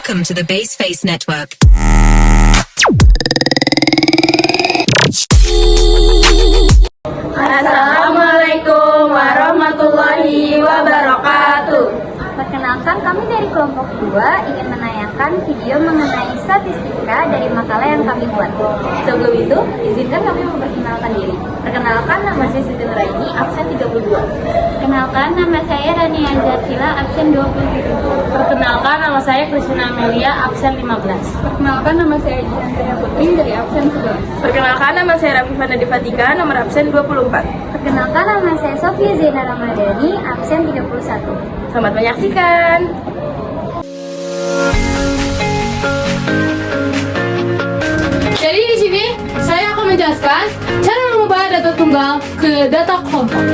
Welcome to the Baseface Network. Assalamualaikum warahmatullahi wabarakatuh. Perkenalkan, kami dari kelompok 2 ingin menayangkan video mengenai statistika dari makalah yang kami buat. Sebelum itu, izinkan kami memperkenalkan diri. Perkenalkan, nama saya Siti Nuraini, absen 32. Perkenalkan, nama saya Rania Zarsila, absen 27. Perkenalkan, nama saya Kristina Amelia, absen 15. Perkenalkan, nama saya Jiantria Putri dari absen 11. Perkenalkan, nama saya Rafifah Nadifatika, nomor absen 24. Perkenalkan, nama saya Sofia Zaina Ramadhani, absen 31. Selamat menyaksikan. Jadi di sini saya akan menjelaskan cara mengubah data tunggal ke data kelompok.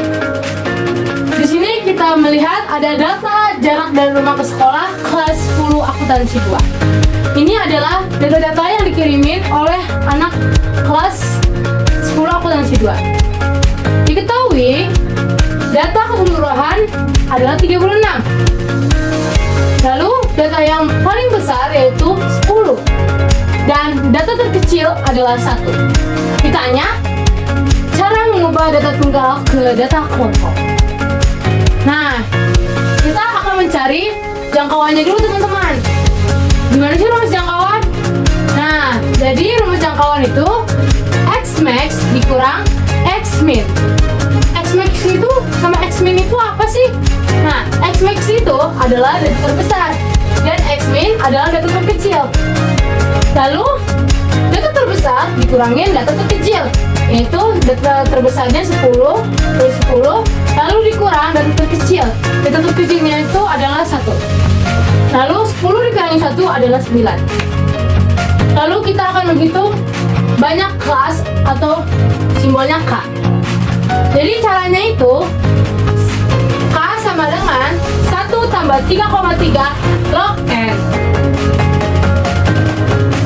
Di sini kita melihat ada data jarak dari rumah ke sekolah kelas 10 akuntansi 2. Ini adalah data-data yang dikirimin oleh anak kelas 10 akuntansi 2. Diketahui data keseluruhan adalah 36. Lalu data yang paling besar yaitu 10. Dan data terkecil adalah 1. Ditanya, cara mengubah data tunggal ke data kelompok. Nah, kita akan mencari jangkauannya dulu teman-teman. Gimana sih rumus jangkauan? Nah, jadi rumus jangkauan itu X max dikurang X min. X max itu sama X min itu apa sih? Nah, X max itu adalah data terbesar dan X min adalah data terkecil. Lalu data terbesar dikurangin data terkecil, yaitu data terbesarnya 10 dari 10, lalu dikurang data terkecil. Data terkecilnya itu adalah 1. Lalu 10 dikurangi 1 adalah 9. Lalu kita akan menghitung banyak kelas atau simbolnya K. Jadi caranya itu K sama dengan 1 tambah 3,3 log N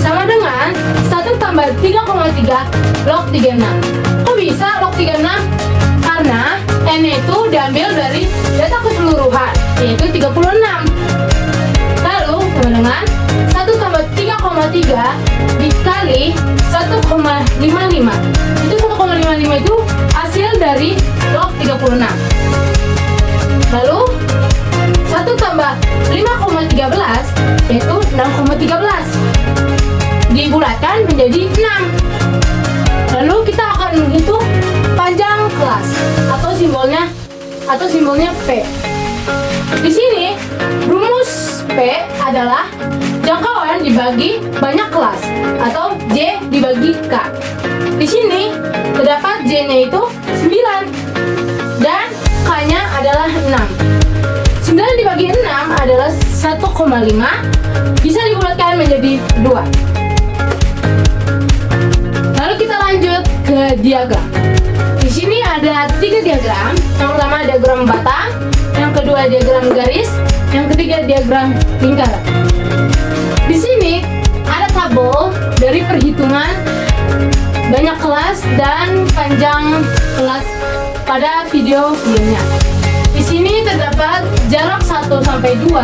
sama dengan 1 tambah 3,3 log 36. Kok bisa log 36? Karena N itu diambil dari data keseluruhan, yaitu 36. Lalu sama dengan 1 tambah 3,3 dikali 1,55. Itu 1,55 itu hasil dari log 36. Lalu 1 tambah 5,13 yaitu 6,13. Dibulatkan menjadi 6. Lalu kita akan menghitung panjang kelas atau simbolnya P. Di sini rumus P adalah jangkauan dibagi banyak kelas atau J dibagi K. Di sini terdapat J-nya itu 9 dan K-nya adalah 6. 9 dibagi 6 adalah 1,5, bisa dibulatkan menjadi 2. Lalu kita lanjut ke diagram. Di sini ada 3 diagram. Yang pertama diagram batang, yang kedua diagram garis, yang ketiga diagram lingkaran. Di sini ada tabel dari perhitungan banyak kelas dan panjang kelas pada video-videonya. Di sini terdapat jarak 1 sampai 2,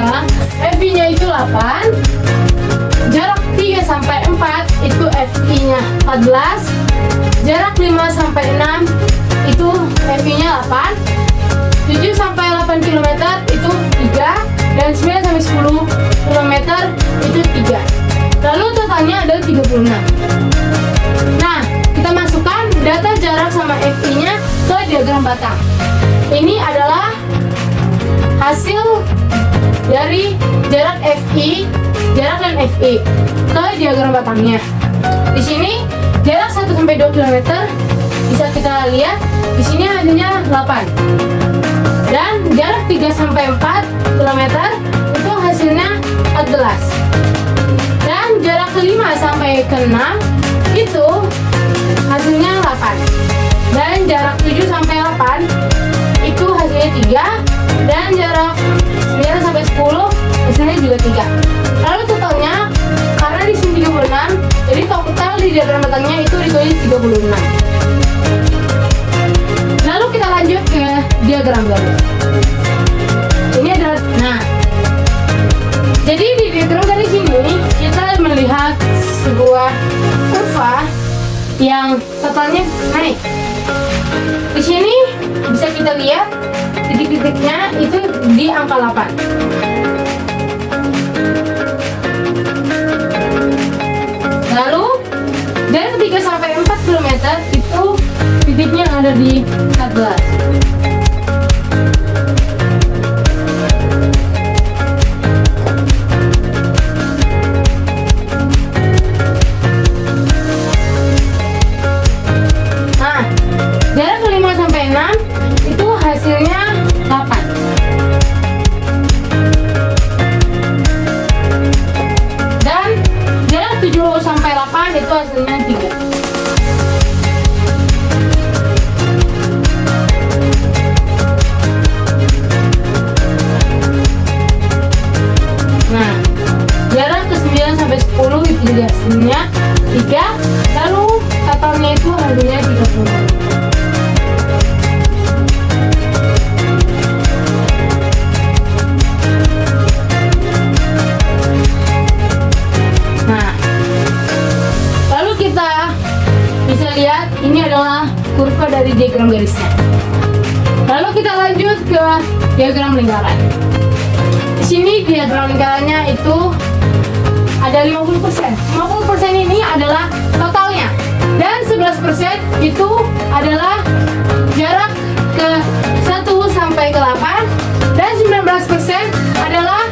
FI-nya itu 8. Jarak 3 sampai 4 itu FI-nya 14. Jarak 5 sampai 6 itu FI-nya 8. 7 sampai 8 km itu 3 dan 9 sampai 10 km itu 3. Lalu totalnya ada 36. Nah, kita masukkan data jarak sama FI-nya ke diagram batang. Ini adalah hasil dari jarak FI, jarak dan FI ke diagram batangnya. Di sini jarak 1 sampai 2 km bisa kita lihat di sini hasilnya 8. Dan jarak 3 sampai 4 km itu hasilnya 14. Dan jarak 5 sampai ke 6 itu hasilnya 8. Dan jarak 7 sampai 8 itu hasilnya 3. Dan jarak 9 sampai 10 hasilnya juga 3. Lalu totalnya karena di sini 36, jadi total di diagram batangnya itu ditulis 36. Lalu kita lanjut ke diagram garis. Ini adalah, nah, jadi di diagram garis ini sebuah kurva yang totalnya naik. Di sini bisa kita lihat titik-titiknya itu di angka 8. Lalu dari 3 sampai 4 km itu titiknya ada di 14. Nah, jarak 5 sampai 6 itu hasilnya 8. Dan jarak 7 sampai 8 itu hasilnya 3. Nah, jarak ke 9 sampai 10 itu juga hasilnya 3. Lalu totalnya itu hasilnya 30. Nah, lalu kita bisa lihat ini adalah kurva dari diagram garisnya. Lalu kita lanjut ke diagram lingkaran. Di sini diagram lingkarannya itu ada 50%. 50% ini adalah totalnya. Dan 11% itu adalah jarak ke 1 sampai ke 8. Dan 19% adalah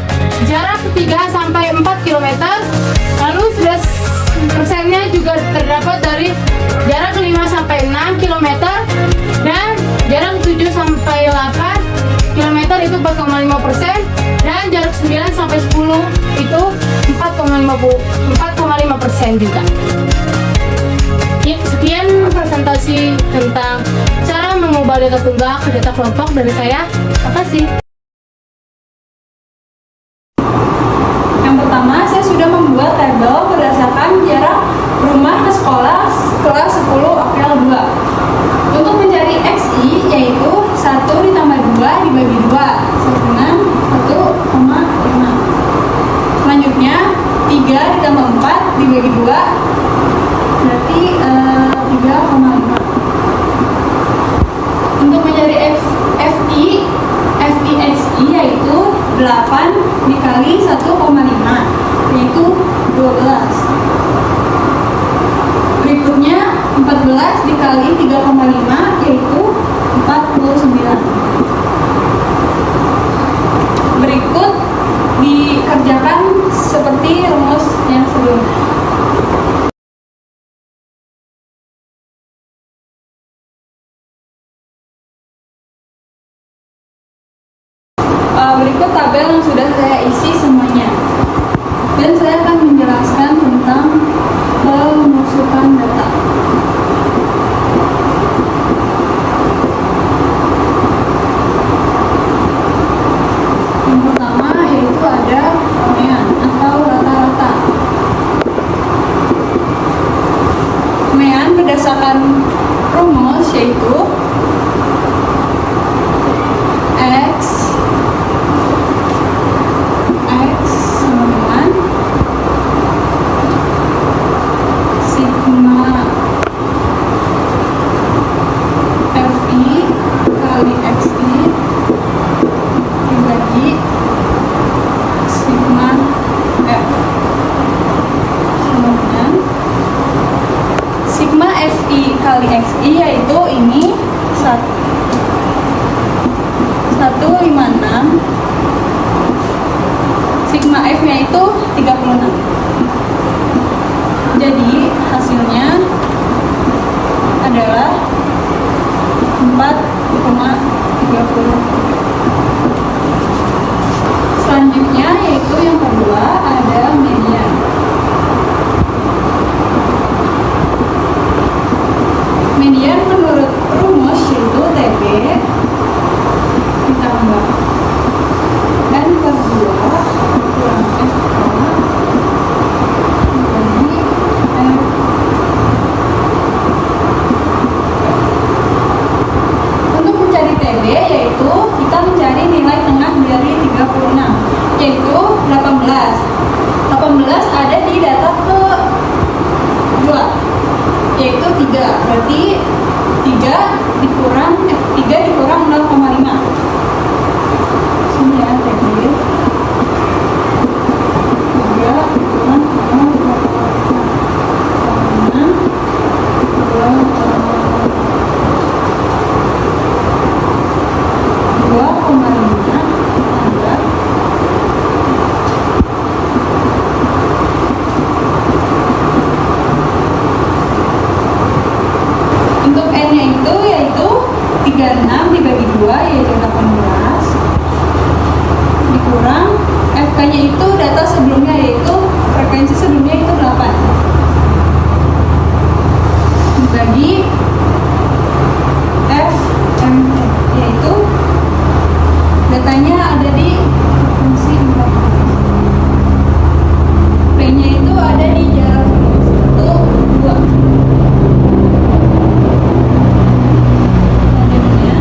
jarak ke 3 sampai 4 km. Lalu 11%-nya juga terdapat dari jarak 5 sampai 6 km. Dan jarak 7 sampai 8 km itu 4,5%. Dan jarak 9 sampai 10 itu 4,5% juga. Ya, sekian presentasi tentang cara mengubah data tunggal ke data kelompok dari saya. Terima kasih. Yang pertama, saya sudah membuat tabel berdasarkan jarak rumah ke sekolah kelas 10 April 2. Untuk mencari XI yaitu 1 ditambah 2 dibagi 2 dengan 1,5. Selanjutnya 3 ditambah 4 dibagi 2 berarti 3,5. Untuk mencari FI XI yaitu 8 dikali 1,5 yaitu 12. Berikutnya 14 dikali 3,5 yaitu 49. Berikut dikerjakan seperti rumus yang sebelumnya. Berikut tabel yang sudah saya isi semuanya. Dan saya akan menjelaskan tentang pemusuhan data. Yang pertama yaitu ada kemean atau rata-rata. Kemean berdasarkan rumus yaitu X sama dengan sigma FI kali XI dibagi sigma F sama dengan sigma FI kali XI yaitu ini 156. Sigma F nya itu 36. Jadi hasilnya adalah 4,30. Selanjutnya yaitu yang kedua ada median. Median menurut rumus yaitu TB ditambah N per 2 kurang FK dibagi R. Untuk mencari TB yaitu kita mencari nilai tengah dari 36 yaitu 18. 18 ada di data ke Berarti 3 dikurang 0,5. Sini ya, TB. 3 dikurang 2,5 tambah untuk N-nya itu yaitu 36 dibagi 2 yaitu 18 dikurang FK-nya itu data sebelumnya yaitu frekuensi sebelumnya itu 8 dibagi FM yaitu datanya ada di frekuensi 4. P-nya itu ada di jarak 1, 2. Selanjutnya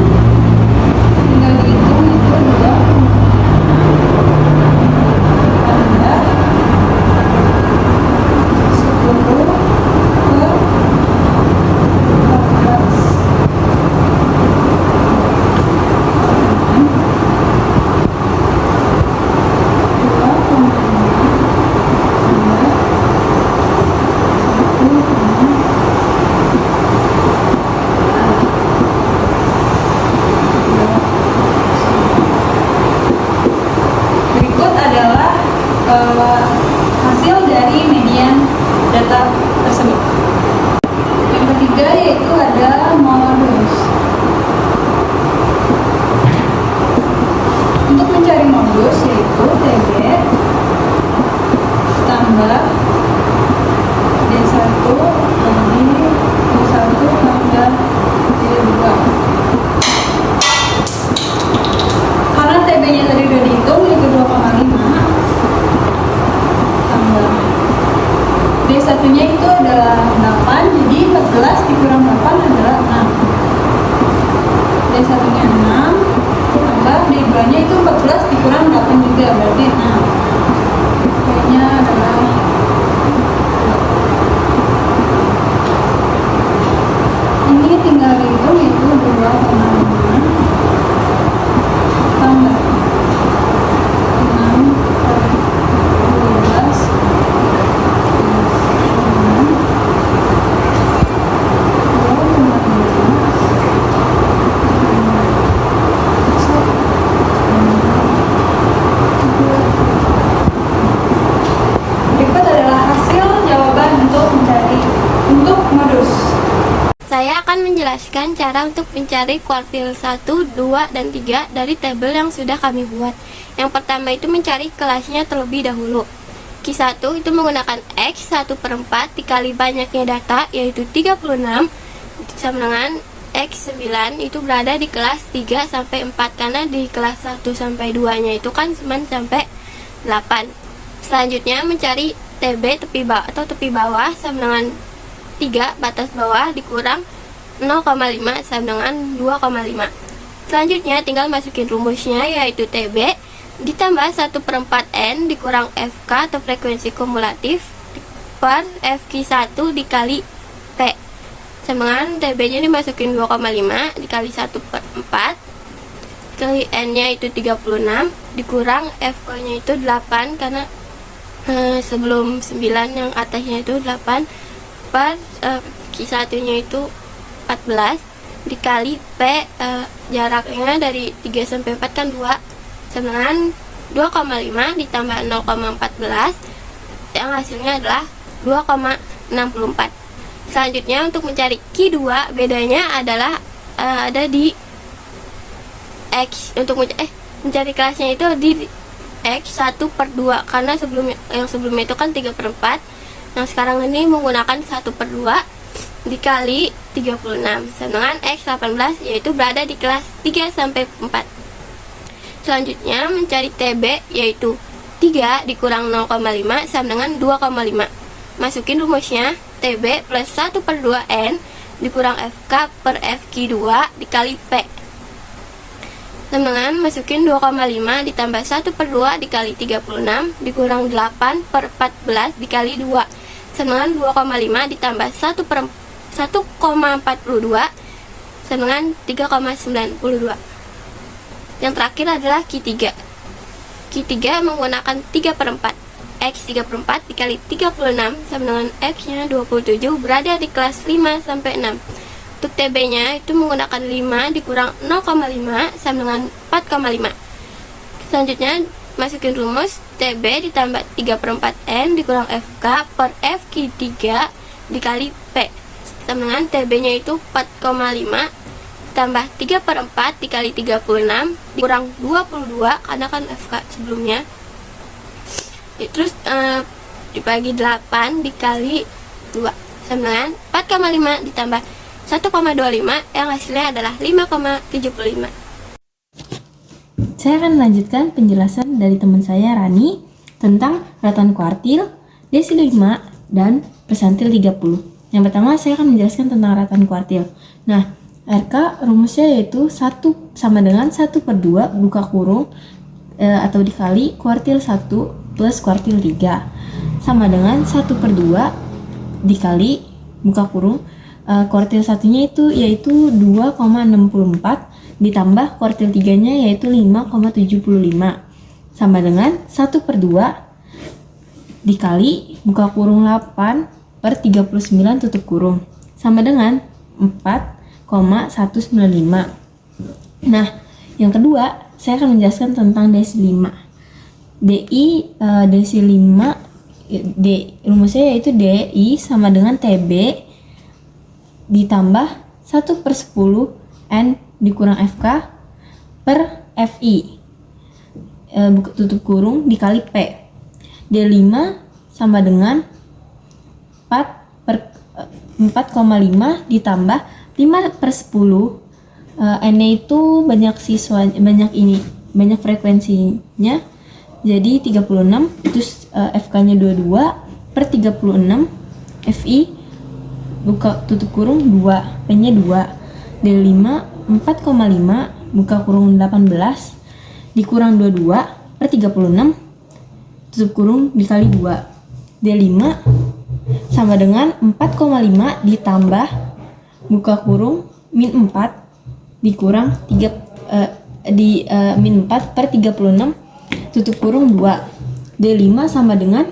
tinggal dihitung itu 2 tambah 10 per 14. Berikut adalah hasil dari median data tersebut. Yang ketiga yaitu ada modulus. Untuk mencari modulus yaitu TB tambah D1 bagi D1 tambah D2. Karena TB-nya tadi udah dihitung itu 2,5 tambah D1-nya itu adalah 8, jadi 14 dikurang 8 adalah 6. D1-nya 6 tambah D2-nya itu 14 dikurang 8 juga berarti 6. P-nya adalah ini tinggal dihitung itu 2,5 tambah 6 per 12 Berikut adalah hasil jawaban untuk modus. Saya akan menjelaskan cara untuk mencari kuartil 1, 2, dan 3 dari tabel yang sudah kami buat. Yang pertama itu mencari kelasnya terlebih dahulu. Q1 itu menggunakan X 1/4 dikali banyaknya data yaitu 36 sama dengan X9 itu berada di kelas 3 sampai 4 karena di kelas 1 sampai 2 nya itu kan cuma sampai 8. Selanjutnya mencari TB tepi bawah atau tepi bawah sama dengan 3 batas bawah dikurang 0,5 sama dengan 2,5. Selanjutnya tinggal masukin rumusnya yaitu TB ditambah 1/4 N dikurang FK atau frekuensi kumulatif per FQ1 dikali P sama dengan TB nya dimasukin 2,5 dikali 1/4 kali N nya itu 36 dikurang FK nya itu 8 karena sebelum 9 yang atasnya itu 8 per Q1 nya itu 14 dikali P jaraknya dari 3 sampai 4 kan 2 sama dengan 2,5 ditambah 0,14 yang hasilnya adalah 2,64. Selanjutnya untuk mencari Q2 bedanya adalah ada di X. Untuk mencari kelasnya itu di X 1/2 karena sebelumnya itu kan 3/4. Yang sekarang ini menggunakan 1/2 dikali 36 sama dengan X 18 yaitu berada di kelas 3 sampai 4. Selanjutnya mencari TB yaitu 3 dikurang 0,5 sama dengan 2,5. Masukin rumusnya TB plus 1/2 N dikurang FK per FQ2 dikali P sama dengan masukin 2,5 ditambah 1/2 dikali 36 dikurang 8 per 14 dikali 2 sama dengan 2,5 ditambah 1/4 1,42 sama dengan 3,92. Yang terakhir adalah Q3. Q3 menggunakan 3/4. X 3/4 dikali 36 sama dengan X-nya 27 berada di kelas 5 sampai 6. Untuk TB-nya itu menggunakan 5 dikurang 0,5 sama dengan 4,5. Selanjutnya masukin rumus TB ditambah 3/4N dikurang FK per FQ3 dikali P sama dengan TB-nya itu 4,5 tambah 3/4 dikali 36 dikurang 22 karena kan FK sebelumnya. Terus dibagi 8 dikali 2 sama dengan 4,5 ditambah 1,25 yang hasilnya adalah 5,75. Saya akan melanjutkan penjelasan dari teman saya Rani tentang ratan kuartil, desil 5, dan persentil 30. Yang pertama saya akan menjelaskan tentang ratan kuartil. Nah, RK rumusnya yaitu 1 sama dengan 1/2 buka kurung atau dikali kuartil 1 plus kuartil 3 sama dengan 1/2 dikali buka kurung kuartil satunya itu yaitu 2,64 ditambah kuartil 3-nya yaitu 5,75 sama dengan 1/2 dikali buka kurung 8/39 tutup kurung sama dengan 4,195. Nah, yang kedua saya akan menjelaskan tentang desil 5. Desil 5 rumusnya yaitu DI sama dengan TB ditambah 1/10 N dikurang FK per FI tutup kurung dikali P. D5 sama dengan 4,5 ditambah 5/10 N-nya itu banyak frekuensinya jadi 36, terus FK-nya 22/36 FI buka tutup kurung 2, P-nya 2. D5 4,5 buka kurung 18 dikurang 22/36 tutup kurung dikali 2. D5 sama dengan 4,5 ditambah buka kurung min 4 dikurang 3 min 4/36 tutup kurung 2. D5 sama dengan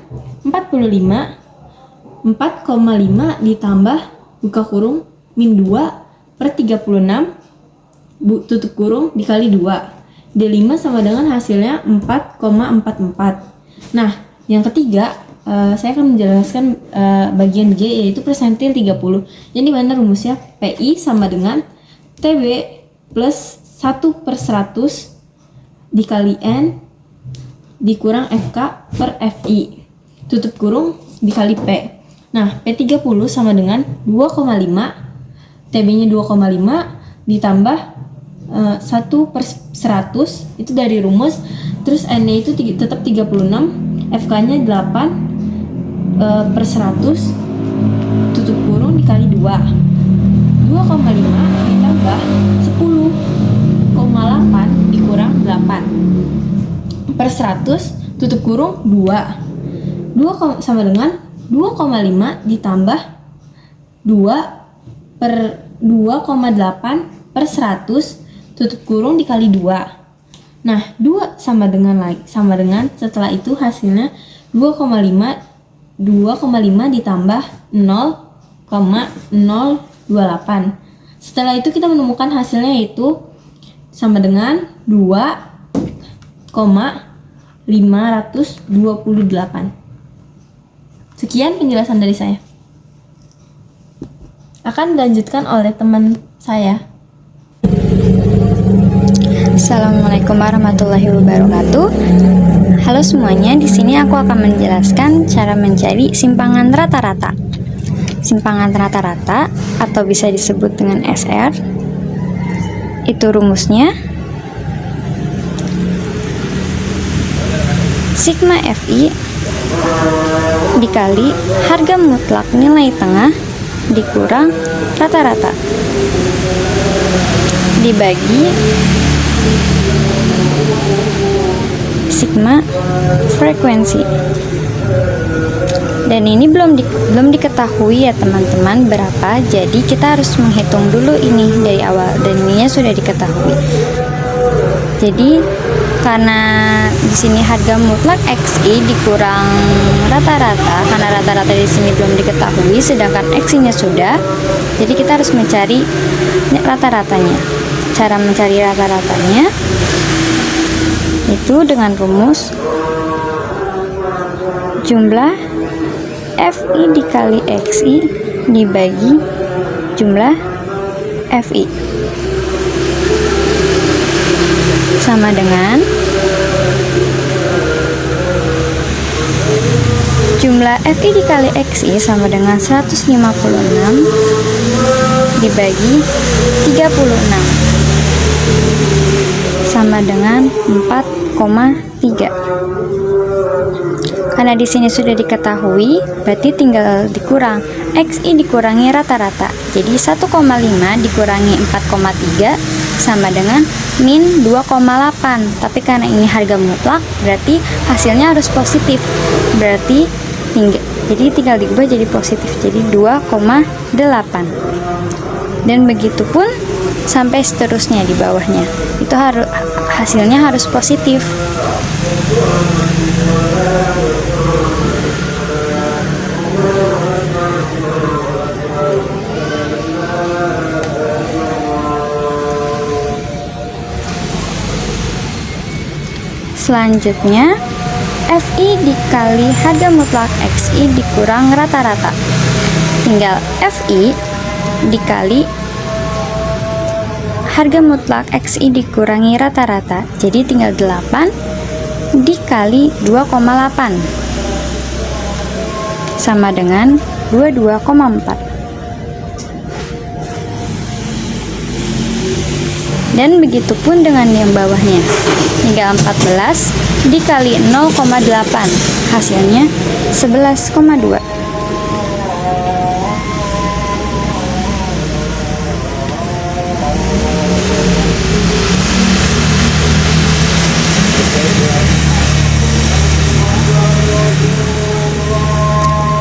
4,5 ditambah buka kurung min 2/36 tutup kurung dikali 2. D5 sama dengan hasilnya 4,44. Nah, yang ketiga saya akan menjelaskan bagian G yaitu persentil 30. Jadi mana rumusnya PI sama dengan TB plus 1/100 dikali N dikurang FK per FI tutup kurung dikali P. Nah, P30 sama dengan 2,5 TB-nya 2,5 ditambah 1/100 itu dari rumus, terus N-nya itu tetap 36, FK-nya 8/100 tutup kurung dikali 2. 2,5 ditambah 10,8 dikurang 8/100 tutup kurung 2. 2 sama dengan 2,5 ditambah 2/2,8/100 tutup kurung dikali 2. Nah, 2 sama dengan setelah itu hasilnya 2,5 ditambah 0,028. Setelah itu kita menemukan hasilnya yaitu sama dengan 2,528. Sekian penjelasan dari saya. Akan dilanjutkan oleh teman saya. Assalamualaikum warahmatullahi wabarakatuh. Halo semuanya, di sini aku akan menjelaskan cara mencari simpangan rata-rata. Simpangan rata-rata atau bisa disebut dengan SR. Itu rumusnya sigma FI dikali harga mutlak nilai tengah dikurang rata-rata dibagi sigma frekuensi. Dan ini belum diketahui ya teman-teman berapa, jadi kita harus menghitung dulu ini dari awal, dan ininya sudah diketahui. Jadi karena di sini harga mutlak XI dikurang rata-rata, karena rata-rata di sini belum diketahui sedangkan XI-nya sudah, jadi kita harus mencari rata-ratanya. Cara mencari rata-ratanya itu dengan rumus jumlah FI dikali XI dibagi jumlah FI sama dengan jumlah FI dikali XI sama dengan 156 dibagi 36 sama dengan 4,3. Karena di sini sudah diketahui, berarti tinggal dikurang XI dikurangi rata-rata. Jadi 1,5 dikurangi 4,3 sama dengan min 2,8. Tapi karena ini harga mutlak, berarti hasilnya harus positif. Berarti tinggal diubah jadi positif, jadi 2,8. Dan begitu pun sampai seterusnya di bawahnya. Itu hasilnya harus positif. Selanjutnya, FI dikali harga mutlak XI dikurang rata-rata. Tinggal FI dikali harga mutlak XI dikurangi rata-rata. Jadi tinggal 8 dikali 2,8 sama dengan 22,4. Dan begitu pun dengan yang bawahnya, tinggal 14 dikali 0,8, hasilnya 11,2.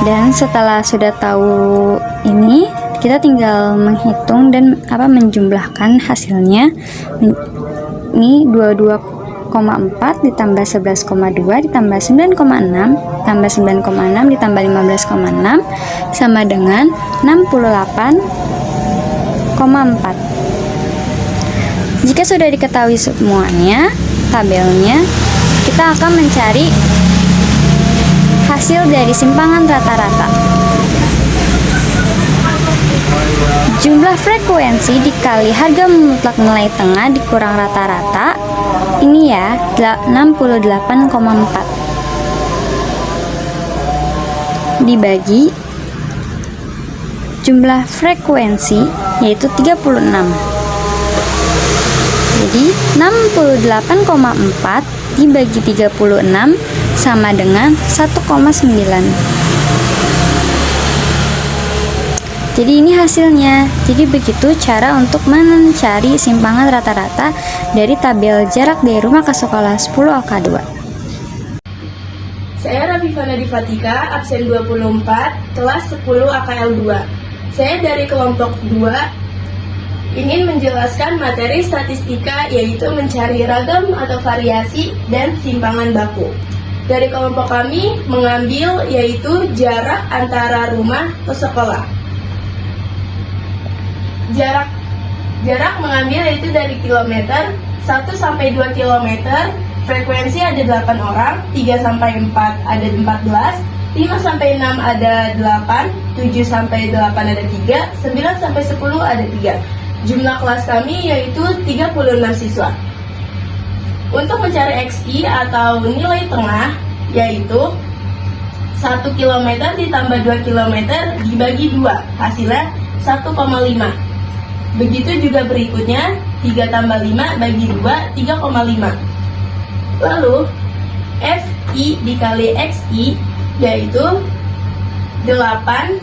Dan setelah sudah tahu ini, kita tinggal menghitung dan menjumlahkan hasilnya. Ini 22,4 ditambah 11,2 ditambah 9,6 tambah 9,6 ditambah 15,6 sama dengan 68,4. Jika sudah diketahui semuanya tabelnya, kita akan mencari hasil dari simpangan rata-rata. Jumlah frekuensi dikali harga mutlak nilai tengah dikurang rata-rata, ini ya 68,4 dibagi jumlah frekuensi yaitu 36. Jadi 68,4 dibagi 36 sama dengan 1,9. Jadi ini hasilnya. Jadi begitu cara untuk mencari simpangan rata-rata dari tabel jarak dari rumah ke sekolah 10 AK2. Saya Rafifana Difatika, absen 24, kelas 10 AKL 2. Saya dari kelompok 2 ingin menjelaskan materi statistika, yaitu mencari ragam atau variasi dan simpangan baku. Dari kelompok kami mengambil yaitu jarak antara rumah ke sekolah. Jarak mengambil yaitu dari kilometer, 1 sampai 2 kilometer, frekuensi ada 8 orang, 3 sampai 4 ada 14, 5 sampai 6 ada 8, 7 sampai 8 ada 3, 9 sampai 10 ada 3. Jumlah kelas kami yaitu 36 siswa. Untuk mencari XI atau nilai tengah, yaitu 1 km ditambah 2 km dibagi 2, hasilnya 1,5. Begitu juga berikutnya, 3 tambah 5 bagi 2, 3,5. Lalu, FI dikali XI yaitu 8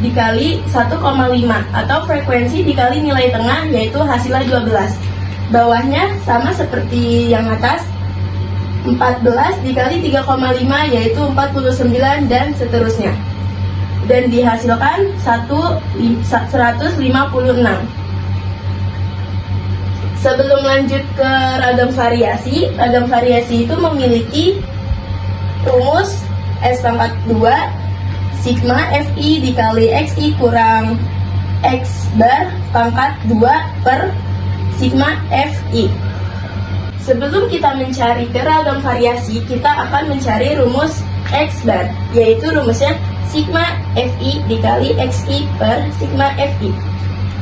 dikali 1,5 atau frekuensi dikali nilai tengah yaitu hasilnya 12. Bawahnya sama seperti yang atas, 14 dikali 3,5 yaitu 49 dan seterusnya. Dan dihasilkan 156. Sebelum lanjut ke ragam variasi itu memiliki rumus S pangkat 2 sigma FI dikali XI kurang X bar pangkat 2 per sigma FI. Sebelum kita mencari ke ragam variasi, kita akan mencari rumus X bar, yaitu rumusnya sigma FI dikali XI per sigma FI.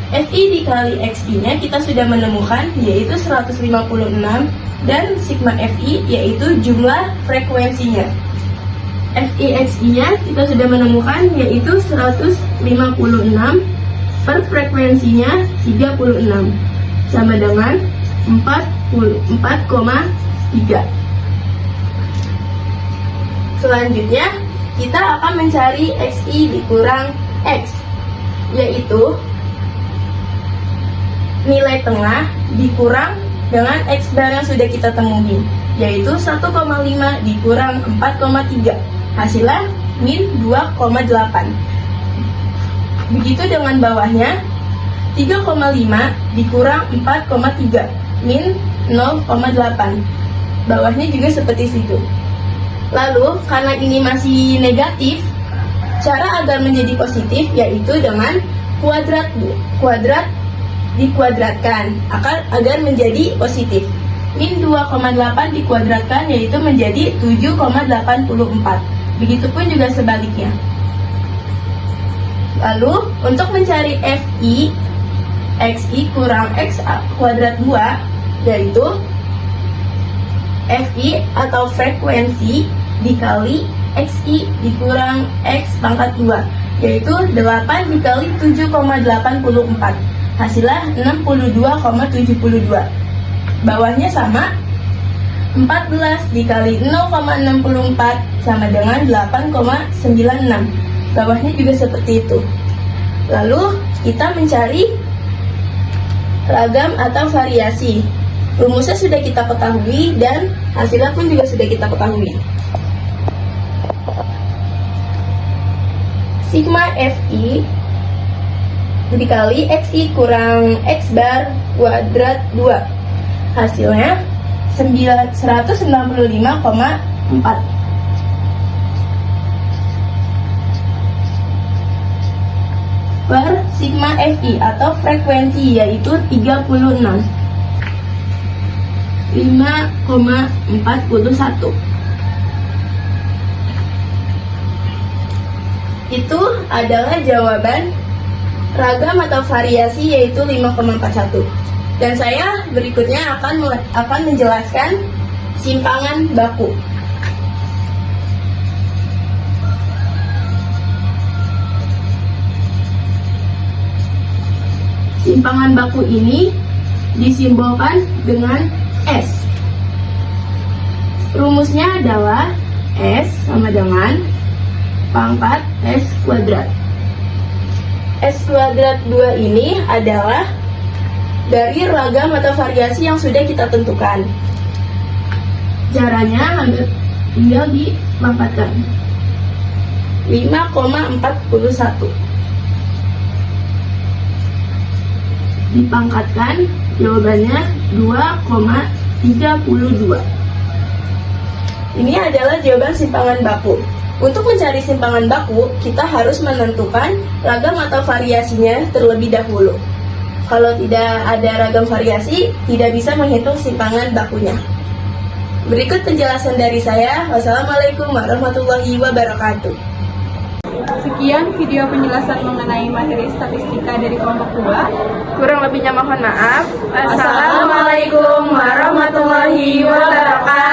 FI dikali XI-nya kita sudah menemukan, yaitu 156, dan sigma FI yaitu jumlah frekuensinya. FI XI-nya kita sudah menemukan, yaitu 156 per frekuensinya 36, sama dengan 4,3. Selanjutnya, kita akan mencari XI dikurang X, yaitu nilai tengah dikurang dengan X bar yang sudah kita temui, yaitu 1,5 dikurang 4,3. Hasilnya min 2,8. Begitu dengan bawahnya, 3,5 dikurang 4,3 min 0,8. Bawahnya juga seperti itu. Lalu, karena ini masih negatif, cara agar menjadi positif yaitu dengan kuadrat dikuadratkan agar menjadi positif. Min 2,8 dikuadratkan yaitu menjadi 7,84. Begitupun juga sebaliknya. Lalu, untuk mencari FI XI kurang X kuadrat 2, yaitu FI atau frekuensi dikali XI dikurang X pangkat 2, yaitu 8 dikali 7,84. Hasilnya 62,72. Bawahnya sama, 14 dikali 0,64 sama dengan 8,96. Bawahnya juga seperti itu. Lalu kita mencari ragam atau variasi. Rumusnya sudah kita ketahui dan hasilnya pun juga sudah kita ketahui. Sigma FI dikali XI kurang X bar kuadrat 2. Hasilnya 195,4. Per sigma FI atau frekuensi yaitu 36. 5,41. Itu adalah jawaban ragam atau variasi yaitu 5,41. Dan saya berikutnya akan menjelaskan simpangan baku. Simpangan baku ini disimbolkan dengan S. Rumusnya adalah S sama dengan pangkat S kuadrat. S kuadrat 2 ini adalah dari ragam atau variasi yang sudah kita tentukan. Caranya tinggal dipangkatkan. 5,41 dipangkatkan, jawabannya 2,32. Ini adalah jawaban simpangan baku. Untuk mencari simpangan baku, kita harus menentukan ragam atau variasinya terlebih dahulu. Kalau tidak ada ragam variasi, tidak bisa menghitung simpangan bakunya. Berikut penjelasan dari saya. Wassalamualaikum warahmatullahi wabarakatuh. Sekian video penjelasan mengenai materi statistika dari kelompok 2. Kurang lebihnya mohon maaf. Wassalamualaikum warahmatullahi wabarakatuh.